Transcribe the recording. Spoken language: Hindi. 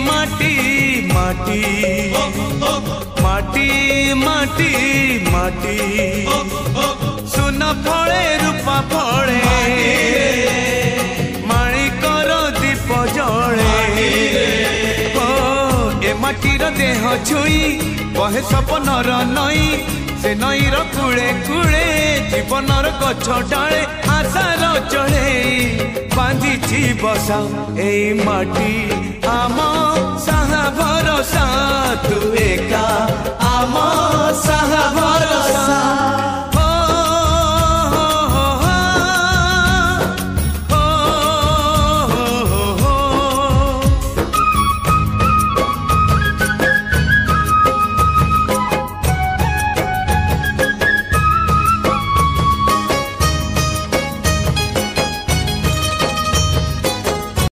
माटी माटी माटी माटी माटी सुन फले रूपा फले माणिकर दीप जले ए माटीर देह छुई बहे सपनर नई से नईर कूले कूले जीवनर गछ डाले आशार चढ़े बांधी बसा ए माटी आम साहा भरोसा तू एका आम साहा भरोसा।